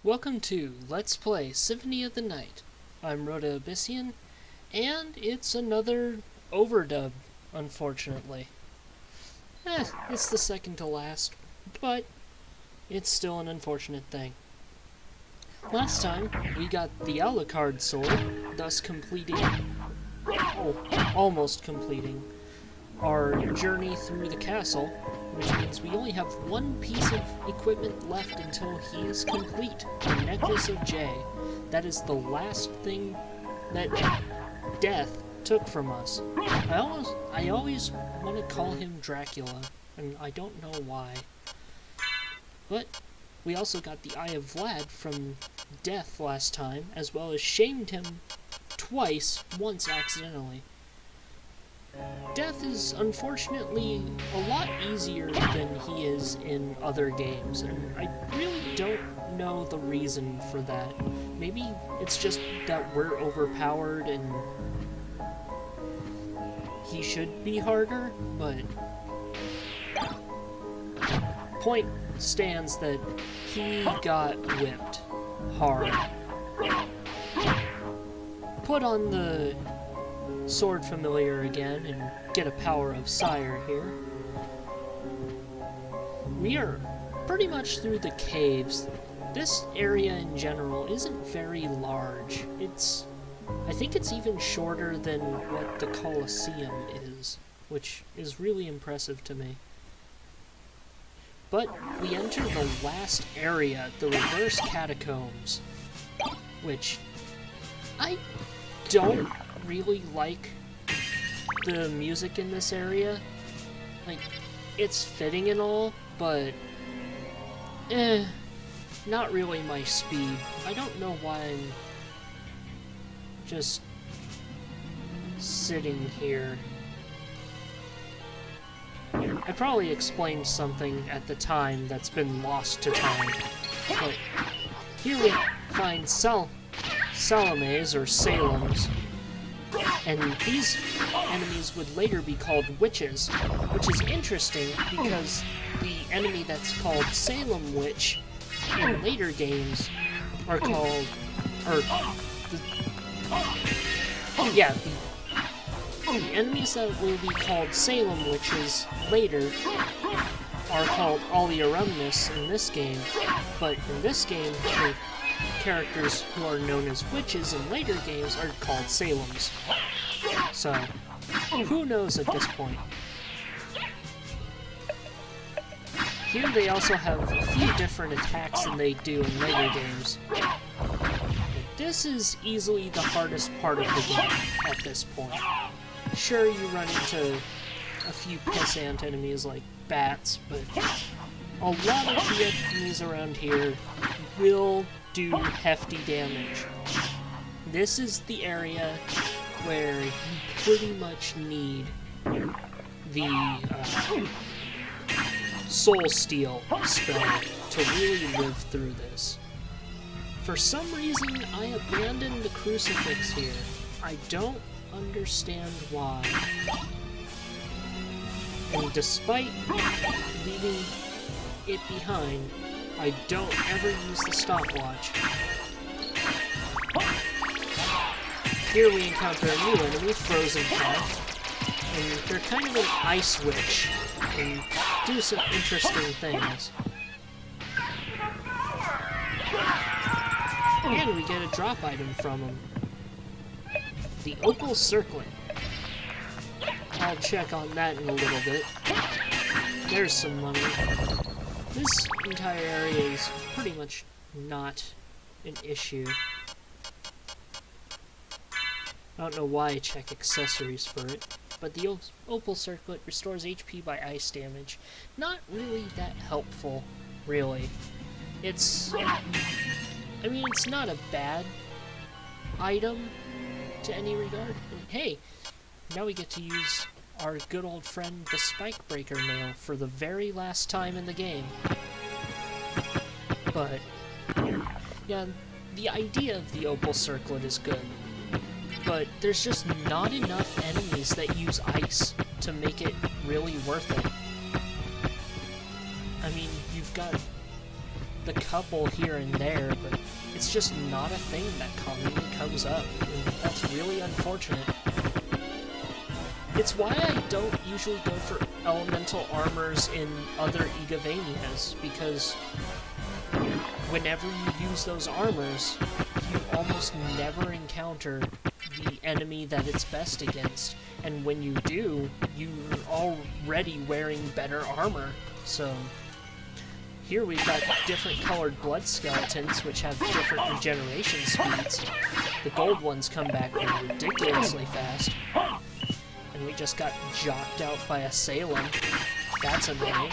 Welcome to Let's Play Symphony of the Night. I'm Rota Abyssian, and it's another overdub, unfortunately. It's the second to last, but it's still an unfortunate thing. Last time, we got the Alucard sword, thus almost completing our journey through the castle, which means we only have one piece of equipment left until he is complete, the Necklace of J. That is the last thing that death took from us. I always want to call him Dracula, and I don't know why. But we also got the Eye of Vlad from death last time, as well as shamed him twice, once accidentally. Death is unfortunately a lot easier than he is in other games, and I really don't know the reason for that. Maybe it's just that we're overpowered and he should be harder, but point stands that he got whipped hard. Put on the sword familiar again and get a power of Sire here. We are pretty much through the caves. This area in general isn't very large. I think it's even shorter than what the Colosseum is, which is really impressive to me. But we enter the last area, the Reverse Catacombs, which I don't really like the music in this area. Like, it's fitting and all, but not really my speed. I don't know why I'm just sitting here. I probably explained something at the time that's been lost to time, but here we find Salames, or Salems, and these enemies would later be called witches, which is interesting because the enemy that's called Salem Witch in later games are called, the enemies that will be called Salem Witches later are called Aliarumnus in this game, but in this game, the characters who are known as witches in later games are called Salems. So, who knows at this point? Here they also have a few different attacks than they do in later games. This is easily the hardest part of the game at this point. Sure, you run into a few pissant enemies like bats, but a lot of the enemies around here will do hefty damage. This is the area where you pretty much need the Soul Steal spell to really live through this. For some reason, I abandoned the crucifix here. I don't understand why. And despite leaving it behind, I don't ever use the stopwatch. Here we encounter a new enemy, Frozen Path, and they're kind of an ice witch, and do some interesting things. And we get a drop item from them. The Opal Circlet. I'll check on that in a little bit. There's some money. This entire area is pretty much not an issue. I don't know why I check accessories for it, but the Opal Circlet restores HP by ice damage. Not really that helpful, really. It's not a bad item to any regard. And hey, now we get to use our good old friend the Spike Breaker Nail for the very last time in the game. But yeah, the idea of the Opal Circlet is good, but there's just not enough enemies that use ice to make it really worth it. I mean, you've got the couple here and there, but it's just not a thing that commonly comes up, and that's really unfortunate. It's why I don't usually go for elemental armors in other Igavanias, because whenever you use those armors, you almost never encounter the enemy that it's best against, and when you do, you're already wearing better armor. So here we've got different colored blood skeletons which have different regeneration speeds. The gold ones come back ridiculously fast. And we just got jocked out by a Salem. That's annoying.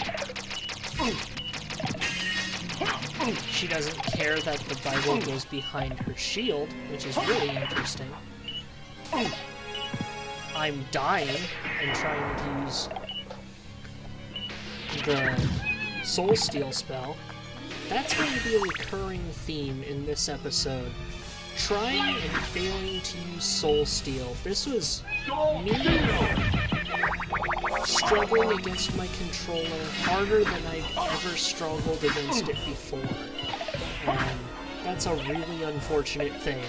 She doesn't care that the Bible goes behind her shield, which is really interesting. I'm dying and trying to use the Soul Steal spell. That's going to be a recurring theme in this episode. Trying and failing to use Soul Steal. This was me struggling against my controller harder than I've ever struggled against it before. And that's a really unfortunate thing.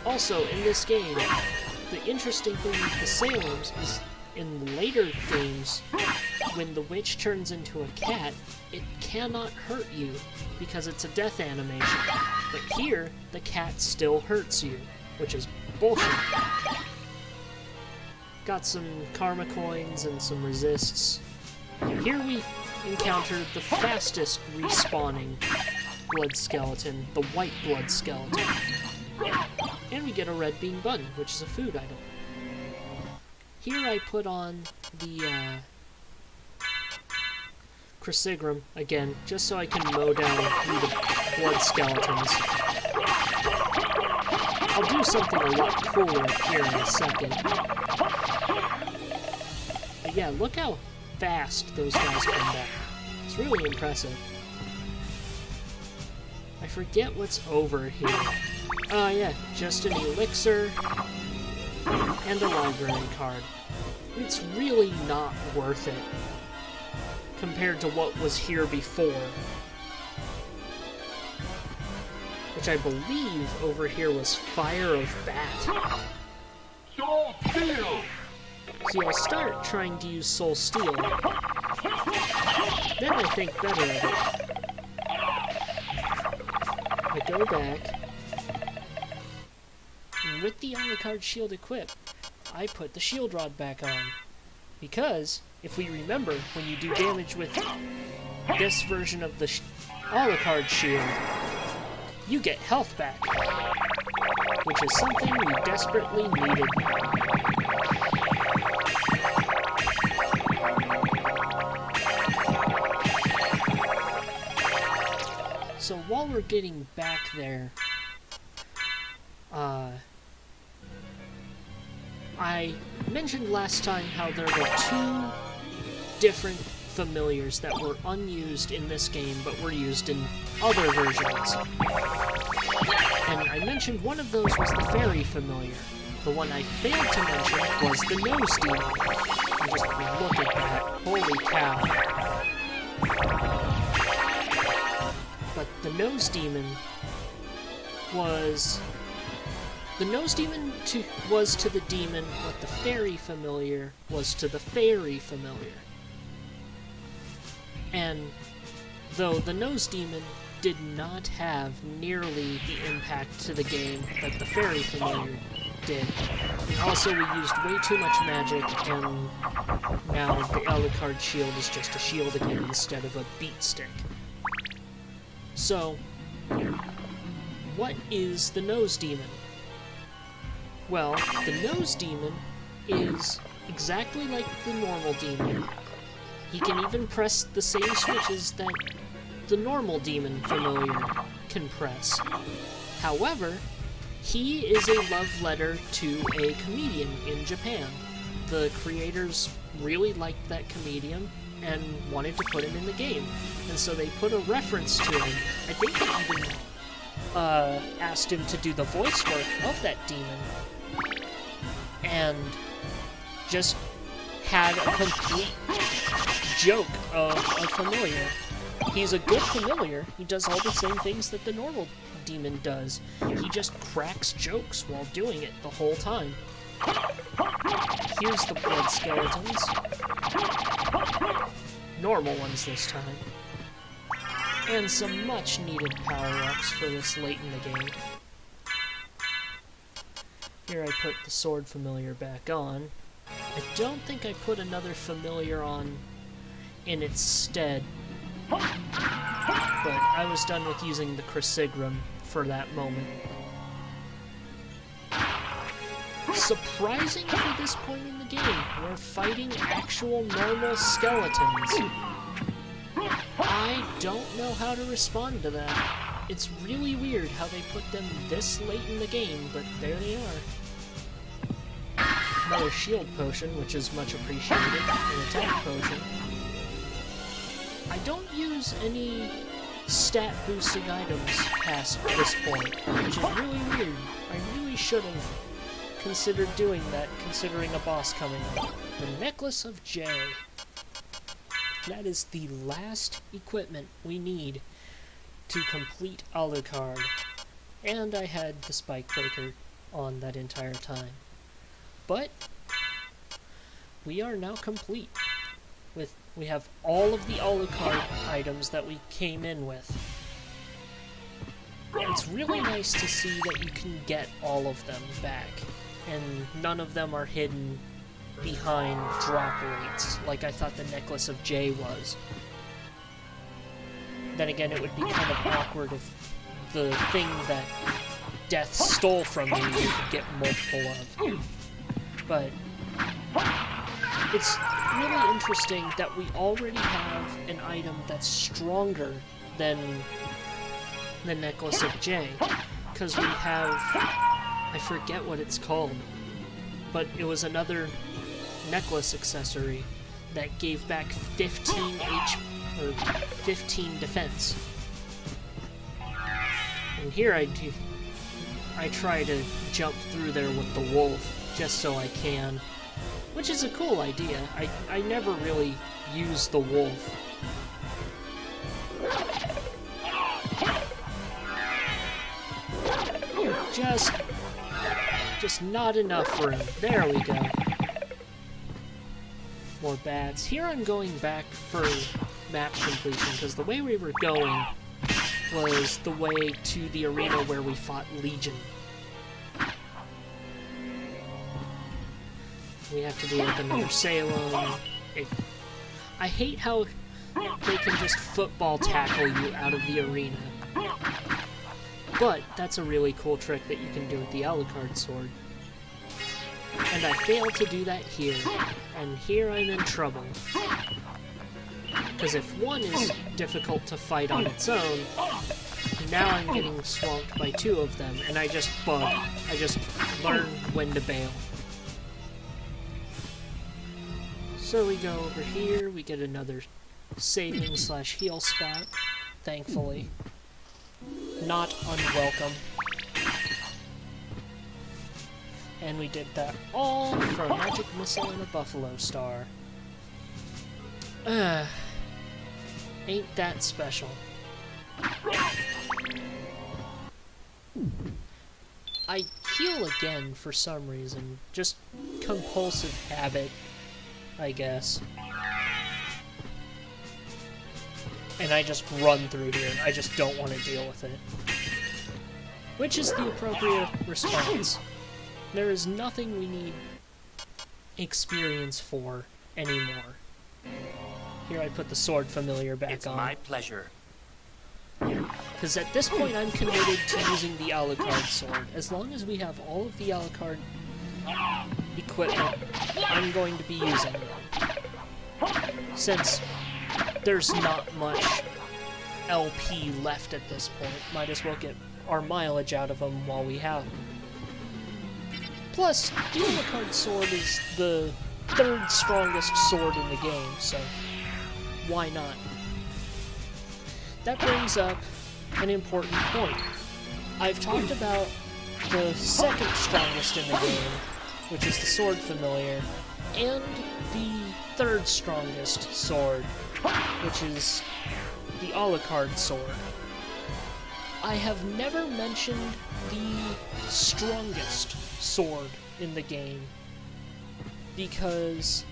Also, in this game, the interesting thing with the Salems is in later games, when the witch turns into a cat, it cannot hurt you because it's a death animation. But here, the cat still hurts you, which is bullshit. Got some karma coins and some resists. Here we encountered the fastest respawning blood skeleton, the white blood skeleton. And we get a red bean bun, which is a food item. Here I put on the Crucigram again, just so I can mow down through the blood skeletons. I'll do something a lot cooler here in a second. But yeah, look how fast those guys come back. It's really impressive. I forget what's over here. Oh yeah, just an elixir and a library card. It's really not worth it compared to what was here before. Which I believe over here was Fire of Bat. Soul Steal! See, I start trying to use Soul Steal. Then I think better of it. I go back. And with the Alucard shield equipped, I put the shield rod back on. Because, if we remember, when you do damage with this version of the Alucard shield, you get health back. Which is something we desperately needed. So while we're getting back there, I mentioned last time how there were two different familiars that were unused in this game, but were used in other versions. And I mentioned one of those was the fairy familiar. The one I failed to mention was the nose demon. And just look at that. Holy cow. But the nose demon was... The nose demon was to the demon what the fairy familiar was to the fairy familiar. And though the nose demon did not have nearly the impact to the game that the fairy familiar did. And also we used way too much magic, and now the Alucard shield is just a shield again instead of a beat stick. So, what is the nose demon? Well, the nose demon is exactly like the normal demon. He can even press the same switches that the normal demon familiar can press. However, he is a love letter to a comedian in Japan. The creators really liked that comedian and wanted to put him in the game. And so they put a reference to him. I think they even asked him to do the voice work of that demon. And just had a complete joke of a familiar. He's a good familiar. He does all the same things that the normal demon does. He just cracks jokes while doing it the whole time. Here's the blood skeletons. Normal ones this time. And some much needed power-ups for this late in the game. Here I put the sword familiar back on. I don't think I put another familiar on in its stead, but I was done with using the Crucigram for that moment. Surprising for this point in the game, we're fighting actual normal skeletons. I don't know how to respond to that. It's really weird how they put them this late in the game, but there they are. Another shield potion, which is much appreciated, an attack potion. I don't use any stat boosting items past this point, which is really weird. I really should have considered doing that, considering a boss coming up. The Necklace of J. That is the last equipment we need to complete Alucard. And I had the Spike Breaker on that entire time. But we are now complete. We have all of the Alucard items that we came in with. It's really nice to see that you can get all of them back, and none of them are hidden behind drop rates, like I thought the Necklace of J was. Then again, it would be kind of awkward if the thing that Death stole from me you could get multiple of. But it's really interesting that we already have an item that's stronger than the Necklace of J, because we have, I forget what it's called, but it was another necklace accessory that gave back 15 defense. And here I try to jump through there with the wolf just so I can, which is a cool idea. I never really use the wolf. Just not enough room. There we go. More bats. Here I'm going back for map completion, because the way we were going was the way to the arena where we fought Legion. We have to deal with another Salem. I hate how they can just football tackle you out of the arena. But that's a really cool trick that you can do with the Alucard sword. And I failed to do that here, and here I'm in trouble. Because if one is difficult to fight on its own, now I'm getting swamped by two of them, and I just bug. I just learn when to bail. So we go over here, we get another saving/heal spot, thankfully. Not unwelcome. And we did that all for a magic missile and a buffalo star. Ain't that special. I heal again for some reason. Just compulsive habit, I guess. And I just run through here. I just don't want to deal with it. Which is the appropriate response. There is nothing we need experience for anymore. Here I put the sword familiar back on. It's my pleasure. Because at this point I'm committed to using the Alucard sword. As long as we have all of the Alucard equipment, I'm going to be using them. Since there's not much LP left at this point, might as well get our mileage out of them while we have them. Plus, the Alucard sword is the third strongest sword in the game, so why not? That brings up an important point. I've talked about the second strongest in the game, which is the sword familiar, and the third strongest sword, which is the Alucard sword. I have never mentioned the strongest sword in the game, because...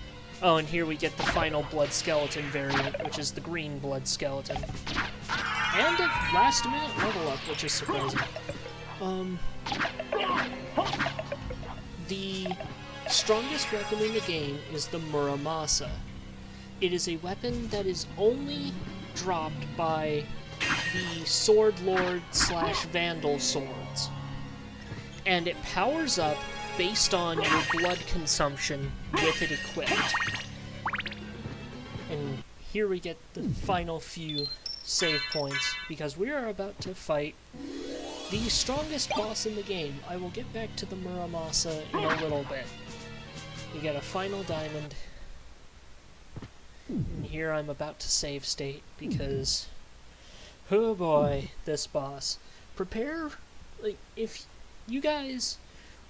Oh, and here we get the final Blood Skeleton variant, which is the green Blood Skeleton. And a last-minute level up, which is surprising. The strongest weapon in the game is the Muramasa. It is a weapon that is only dropped by the Sword Lord / Vandal swords. And it powers up based on your blood consumption with it equipped. And here we get the final few save points, because we are about to fight the strongest boss in the game. I will get back to the Muramasa in a little bit. We get a final diamond. And here I'm about to save state, because... oh boy, this boss. Prepare... like, if you guys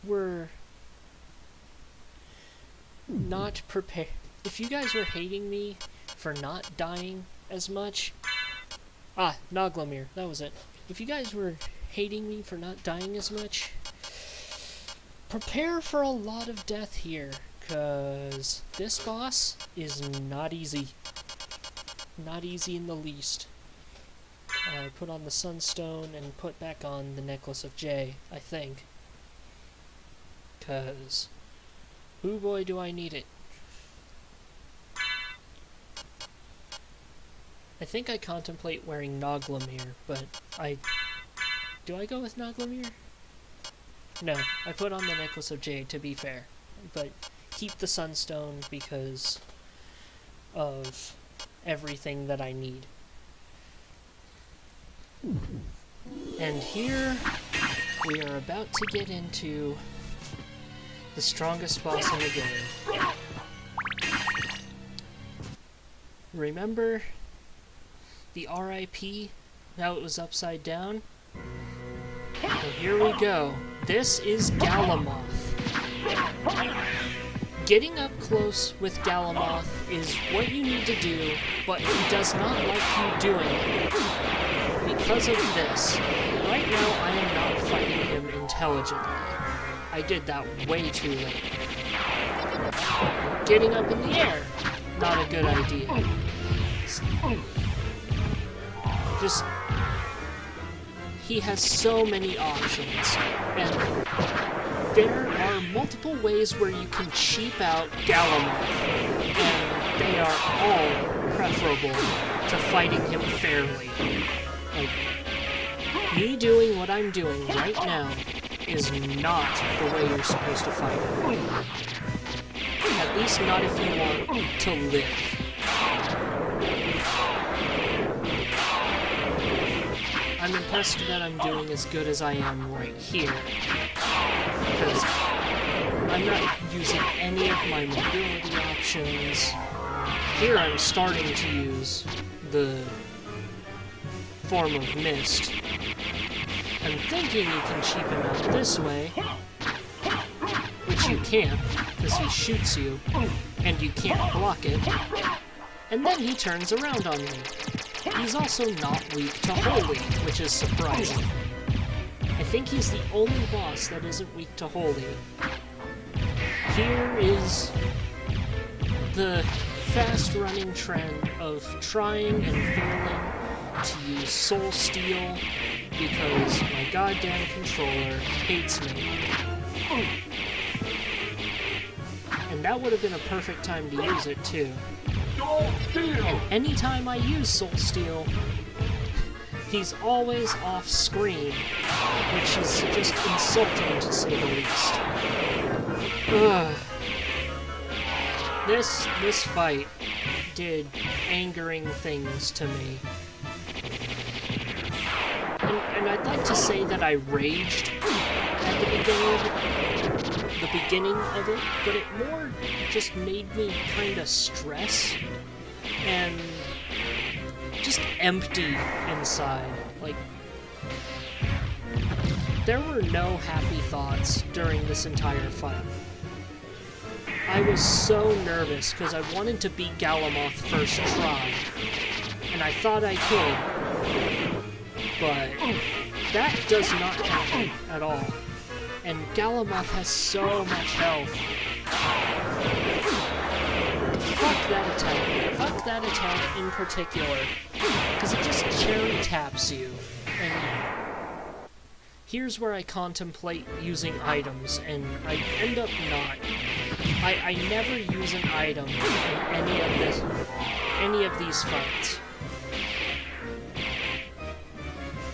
were not prepared... if you guys were hating me for not dying as much... Ah, Noglamir, that was it. If you guys were hating me for not dying as much, prepare for a lot of death here, because this boss is not easy. Not easy in the least. I put on the Sunstone and put back on the Necklace of J, I think. Because, oh boy do I need it. I think I contemplate wearing Noglamir, but do I go with Noglamir? No, I put on the Necklace of Jade, to be fair. But keep the Sunstone because of everything that I need. And here we are about to get into the strongest boss in the game. Remember the RIP, how it was upside down? Well, here we go. This is Galamoth. Getting up close with Galamoth is what you need to do, but he does not like you doing it. Because of this, right now I am not fighting him intelligently. I did that way too late. Getting up in the air, not a good idea. Just, he has so many options, and there are multiple ways where you can cheap out Galamoth, and they are all preferable to fighting him fairly. Like, me doing what I'm doing right now is not the way you're supposed to fight him. At least not if you want to live. I'm impressed that I'm doing as good as I am right here, because I'm not using any of my mobility options. Here I'm starting to use the form of mist. I'm thinking you can cheap him out this way, which you can't, because he shoots you, and you can't block it, and then he turns around on me. He's also not weak to Holy, which is surprising. I think he's the only boss that isn't weak to Holy. Here is the fast-running trend of trying and failing to use Soul Steel because my goddamn controller hates me. And that would have been a perfect time to use it, too. And anytime I use Soul Steel, he's always off screen, which is just insulting to say the least. Ugh. This fight did angering things to me. And I'd like to say that I raged at the beginning of it, but it more just made me kind of stress and just empty inside. Like, there were no happy thoughts during this entire fight. I was so nervous because I wanted to beat Galamoth first try, and I thought I could, but that does not happen at all. And Galamoth has so much health. Fuck that attack. Fuck that attack in particular, because it just cherry taps you. And here's where I contemplate using items, and I end up not. I never use an item in any of these fights.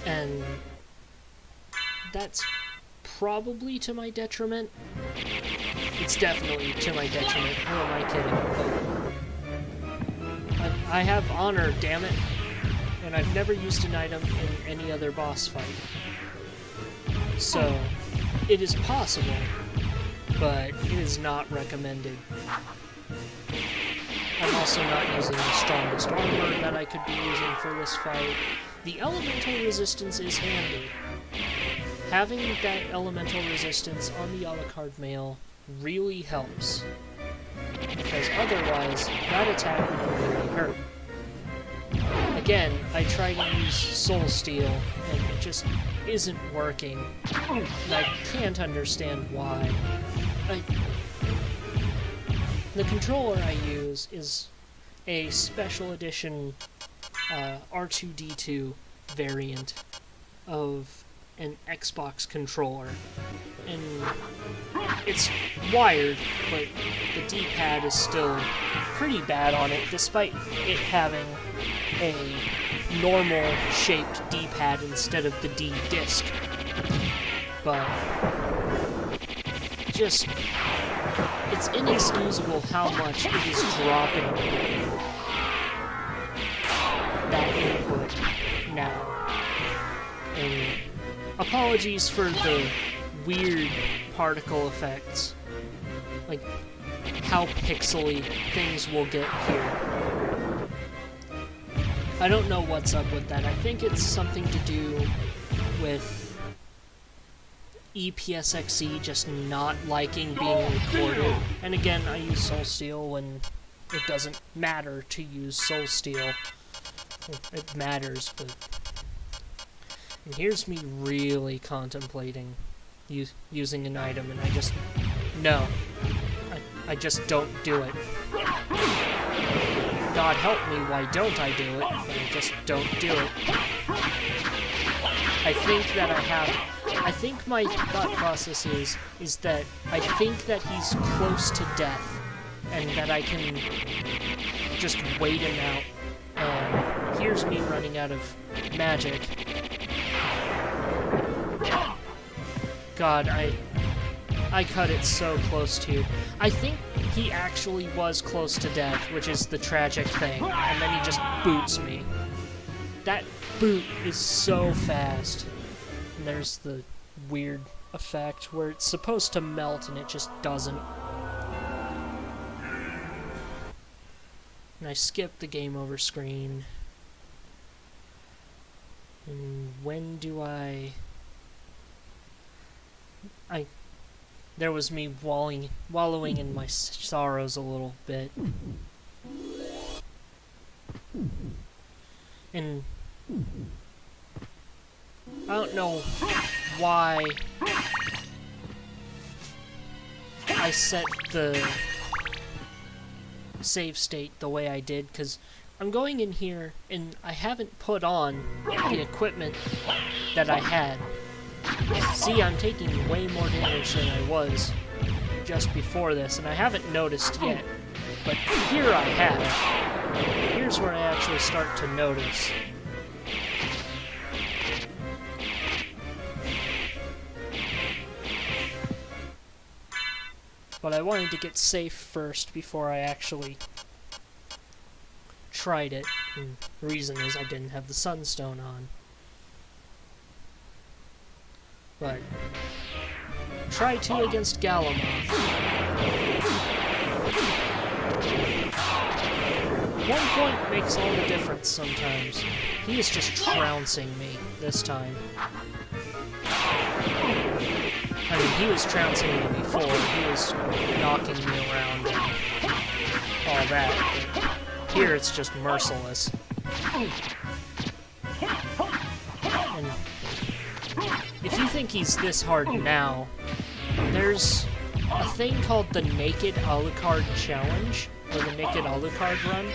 And that's probably to my detriment. It's definitely to my detriment. Who am I kidding? I have honor, damn it. And I've never used an item in any other boss fight. So, it is possible, but it is not recommended. I'm also not using the strongest armor that I could be using for this fight. The elemental resistance is handy. Having that elemental resistance on the Alucard mail really helps, because otherwise that attack would really hurt. Again, I try to use Soul Steel, and it just isn't working, and I can't understand why. The controller I use is a special edition R2-D2 variant of an Xbox controller, and it's wired, but the D-pad is still pretty bad on it, despite it having a normal shaped D-pad instead of the D-disc. But just, it's inexcusable how much it is dropping that input now. And apologies for the weird particle effects, like how pixely things will get here. I don't know what's up with that. I think it's something to do with EPSXE just not liking being recorded. And again, I use Soul Steel when it doesn't matter to use Soul Steel. It matters, but... And here's me really contemplating using an item, and I just... No. I just don't do it. God help me, why don't I do it? But I just don't do it. I think that I think my thought process is that I think that he's close to death, and that I can just wait him out. And here's me running out of magic. God, I cut it so close to. I think he actually was close to death, which is the tragic thing, and then he just boots me. That boot is so fast. And there's the weird effect where it's supposed to melt and it just doesn't. And I skipped the game over screen. And when do I... There was me wallowing in my sorrows a little bit. And I don't know why I set the save state the way I did, because I'm going in here and I haven't put on the equipment that I had. See, I'm taking way more damage than I was just before this, and I haven't noticed yet. But here I have. Here's where I actually start to notice. But I wanted to get safe first before I actually tried it. And the reason is I didn't have the Sunstone on. But try 2 against Galamoth. One point makes all the difference sometimes. He is just trouncing me this time. I mean, he was trouncing me before, he was knocking me around and all that, but here it's just merciless. And if you think he's this hard now, there's a thing called the Naked Alucard Challenge, or the Naked Alucard Run,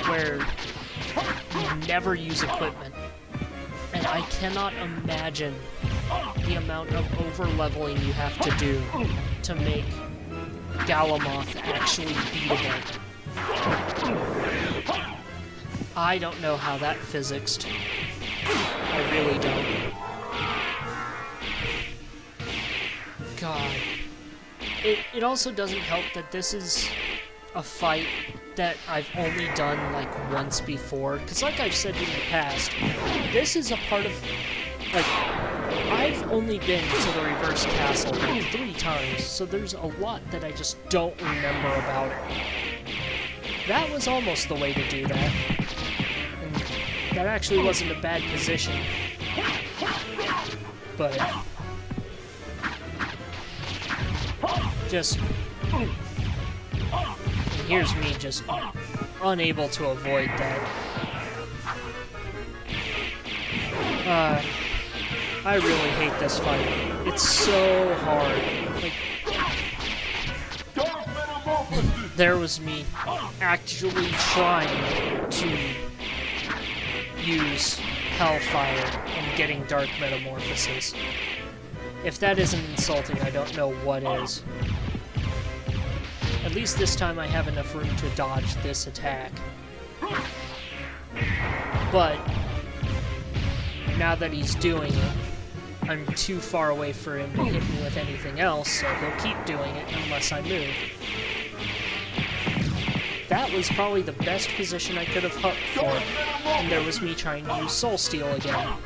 where you never use equipment. And I cannot imagine the amount of over-leveling you have to do to make Galamoth actually beatable. I don't know how that physicsed. I really don't. God. It also doesn't help that this is a fight that I've only done like once before, because like I've said in the past, this is a part of, like, I've only been to the Reverse Castle like 3 times, so there's a lot that I just don't remember about it. That was almost the way to do that, and that actually wasn't a bad position, but just... here's me just unable to avoid that. I really hate this fight. It's so hard. Like, there was me actually trying to use Hellfire and getting Dark Metamorphosis. If that isn't insulting, I don't know what is. At least this time I have enough room to dodge this attack. But now that he's doing it, I'm too far away for him to hit me with anything else, so he'll keep doing it unless I move. That was probably the best position I could have hoped for, and there was me trying to use Soul Steal again.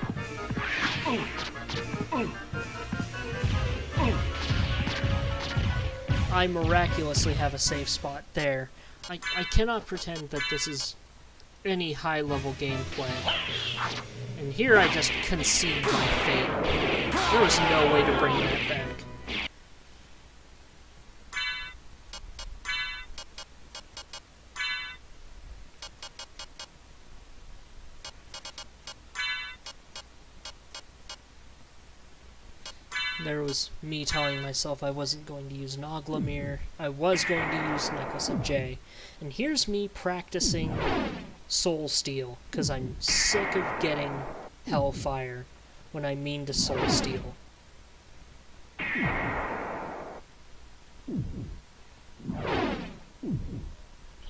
I miraculously have a safe spot there. I cannot pretend that this is any high-level gameplay. And here I just concede my fate. There was no way to bring that back. There was me telling myself I wasn't going to use Noglamir, I was going to use Necklace of J, and here's me practicing Soul Steal, because I'm sick of getting Hellfire when I mean to Soul Steal.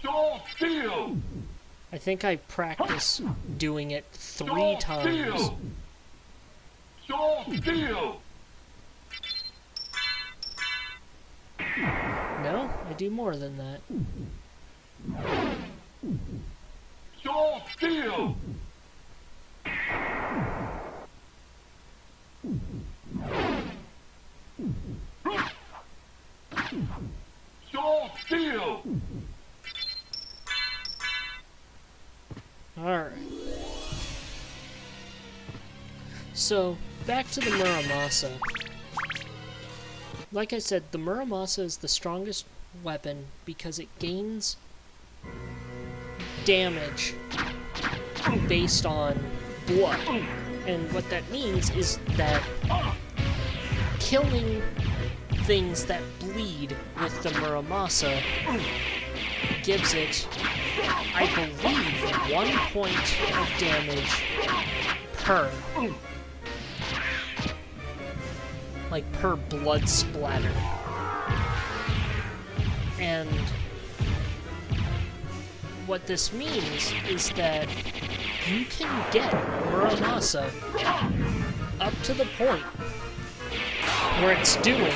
Soul Steal! I think I practiced doing it 3 times. Soul Steal! No, I do more than that. Soul Steal! Soul Steal! Alright. So, back to the Muramasa. Like I said, the Muramasa is the strongest weapon because it gains damage based on blood. And what that means is that killing things that bleed with the Muramasa gives it, I believe, 1 point of damage per. Like, per blood splatter. And what this means is that you can get Muramasa up to the point where it's doing,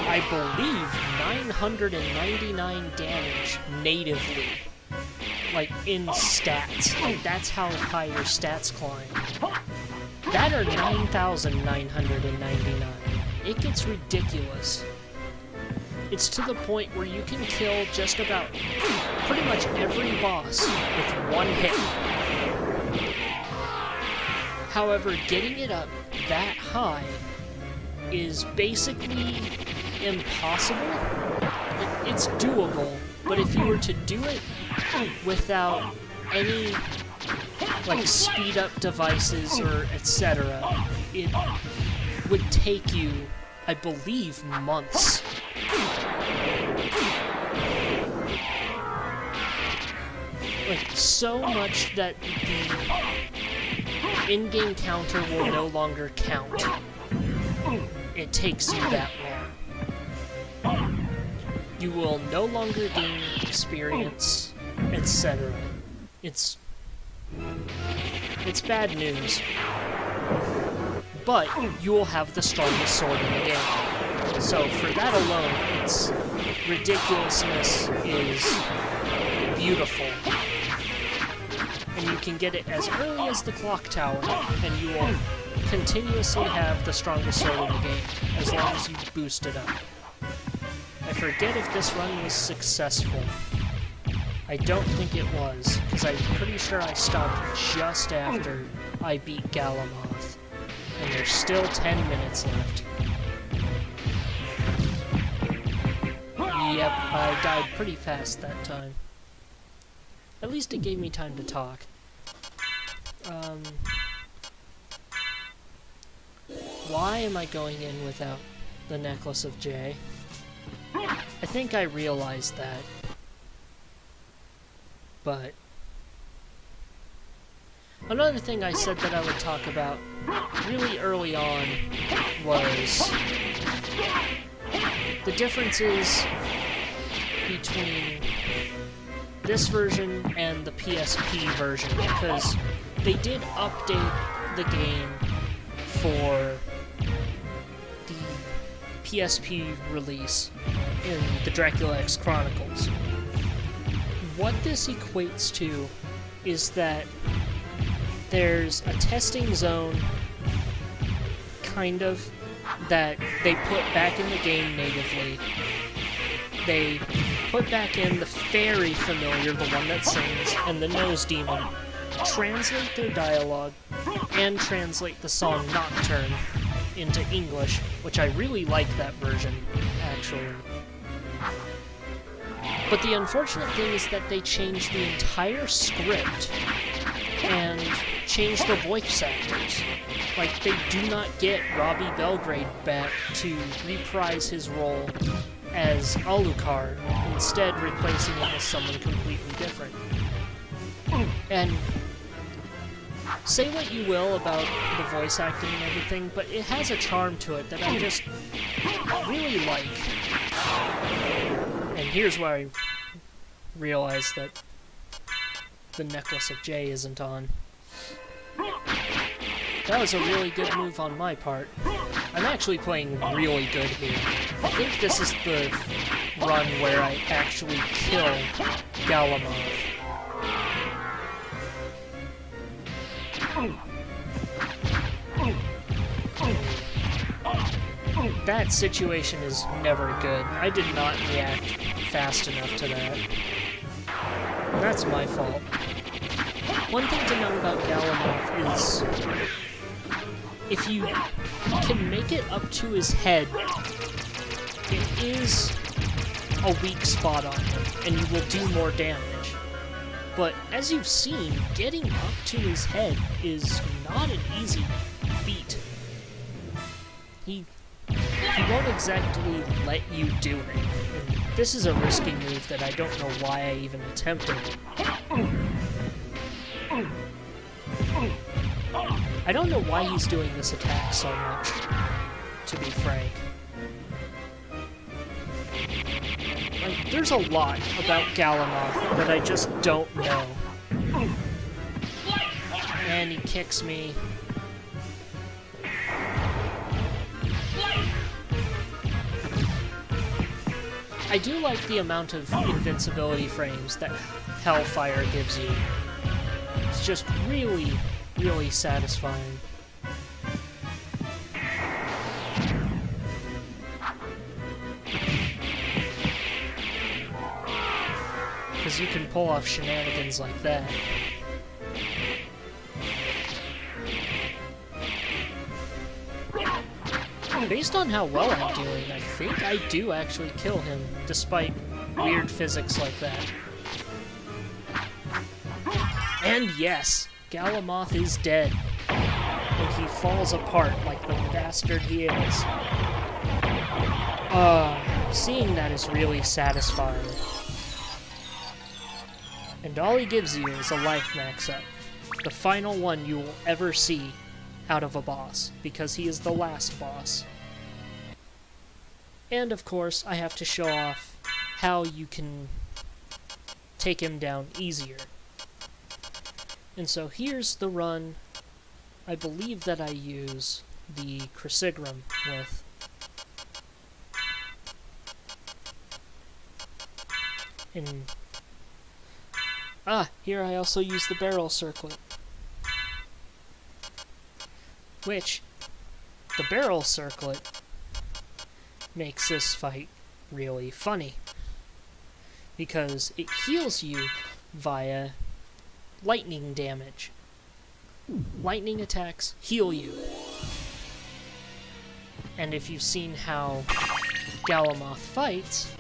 I believe, 999 damage natively. Like, in stats. Like, that's how high your stats climb. That are 9,999. It gets ridiculous. It's to the point where you can kill just about pretty much every boss with 1 hit. However, getting it up that high is basically impossible. It's doable, but if you were to do it without any like speed up devices or etc., it would take you, I believe, months. Like, so much that the in-game counter will no longer count. It takes you that long. You will no longer gain experience, etc. It's bad news. But you will have the strongest sword in the game. So for that alone, its ridiculousness is beautiful. And you can get it as early as the clock tower, and you will continuously have the strongest sword in the game, as long as you boost it up. I forget if this run was successful. I don't think it was, because I'm pretty sure I stopped just after I beat Galamoth. And there's still 10 minutes left. Yep, I died pretty fast that time. At least it gave me time to talk. Why am I going in without the Necklace of J? I think I realized that. But another thing I said that I would talk about really early on was the differences between this version and the PSP version, because they did update the game for the PSP release in the Dracula X Chronicles. What this equates to is that there's a testing zone, kind of, that they put back in the game natively. They put back in the fairy familiar, the one that sings, and the nose demon, translate their dialogue, and translate the song Nocturne into English, which I really like that version, actually. But the unfortunate thing is that they changed the entire script and changed the voice actors. Like, they do not get Robbie Belgrade back to reprise his role as Alucard, instead replacing him with someone completely different. And say what you will about the voice acting and everything, but it has a charm to it that I just really like. And here's where I realized that the Necklace of J isn't on. That was a really good move on my part. I'm actually playing really good here. I think this is the run where I actually kill Galamoth. That situation is never good. I did not react fast enough to that. That's my fault. One thing to know about Galamoth is, if you can make it up to his head, it is a weak spot on him, and you will do more damage. But as you've seen, getting up to his head is not an easy feat. He won't exactly let you do it. And this is a risky move that I don't know why I even attempted. I don't know why he's doing this attack so much, to be frank. Like, there's a lot about Galamoth that I just don't know. And he kicks me. I do like the amount of invincibility frames that Hellfire gives you. It's just really, really satisfying. Because you can pull off shenanigans like that. Based on how well I'm doing, I think I do actually kill him, despite weird physics like that. And yes, Galamoth is dead. And he falls apart like the bastard he is. Seeing that is really satisfying. And all he gives you is a life max-up. The final one you will ever see out of a boss, because he is the last boss. And of course, I have to show off how you can take him down easier. And so here's the run I believe that I use the Crucigram with. And here I also use the barrel circlet. Which, the barrel circlet makes this fight really funny. Because it heals you via lightning damage. Lightning attacks heal you. And if you've seen how Galamoth fights,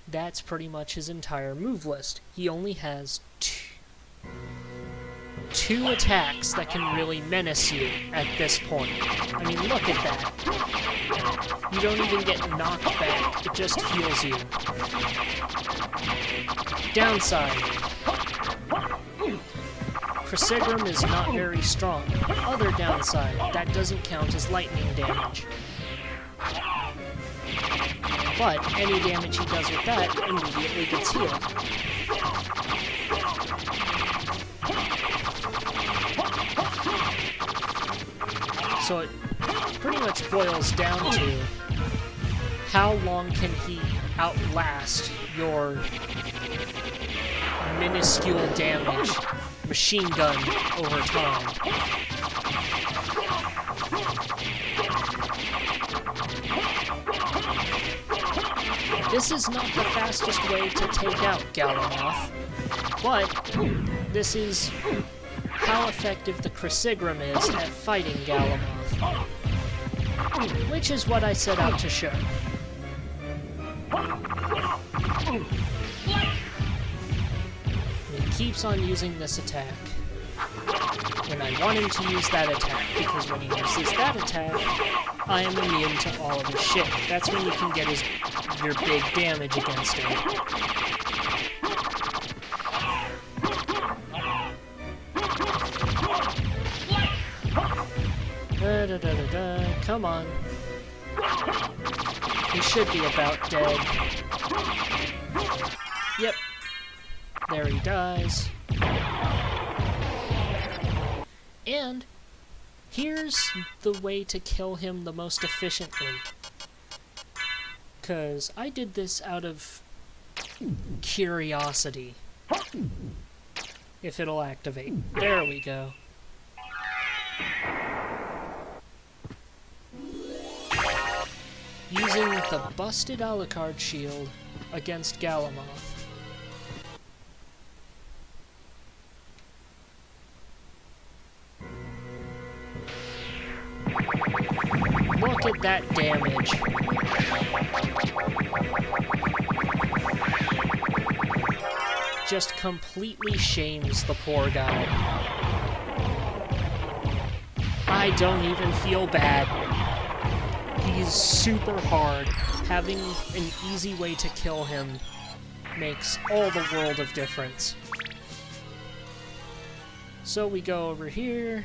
that's pretty much his entire move list. He only has two attacks that can really menace you at this point. I mean, look at that. You don't even get knocked back, it just heals you. Downside. Crucigram is not very strong. Other downside, that doesn't count as lightning damage. But any damage he does with that immediately gets healed. So it pretty much boils down to how long can he outlast your minuscule damage machine gun over time. This is not the fastest way to take out Galamoth, but this is how effective the Crucigram is at fighting Galamoth, which is what I set out to show. He keeps on using this attack, and I want him to use that attack, because when he uses that attack, I am immune to all of his shit. That's when you can get your big damage against him. Come on. He should be about dead. Yep. There he dies. And here's the way to kill him the most efficiently. Because I did this out of curiosity. If it'll activate. There we go. Using the busted Alucard shield against Galamoth. Look at that damage. Just completely shames the poor guy. I don't even feel bad. He's super hard. Having an easy way to kill him makes all the world of difference. So we go over here.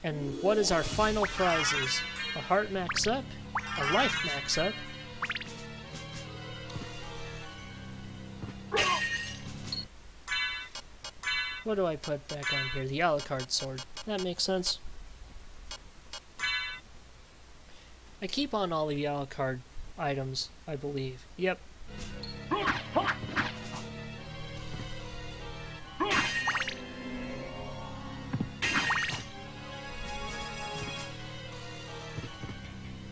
And what is our final prizes? A heart max up, a life max up, what do I put back on here? The Alucard sword. That makes sense. I keep on all the Alucard items, I believe. Yep.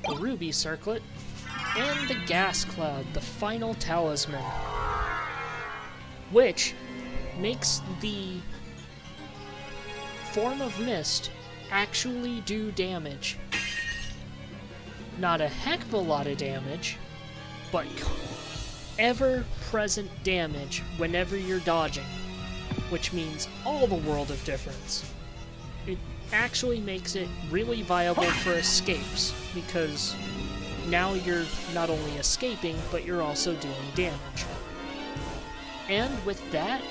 The Ruby Circlet, and the Gas Cloud, the final talisman, which makes the Form of Mist actually do damage. not a heck of a lot of damage, but ever-present damage whenever you're dodging, which means all the world of difference. It actually makes it really viable for escapes, because now you're not only escaping, but you're also doing damage. And with that,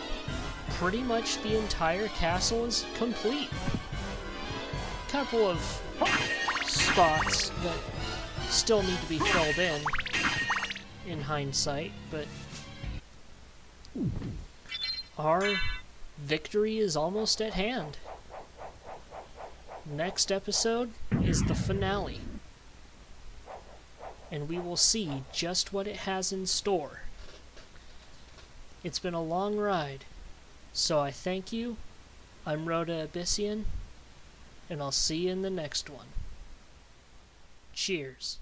pretty much the entire castle is complete. Couple of spots that still need to be filled in hindsight, but our victory is almost at hand. Next episode is the finale, and we will see just what it has in store. It's been a long ride, so I thank you. I'm Rota Abyssian, and I'll see you in the next one. Cheers.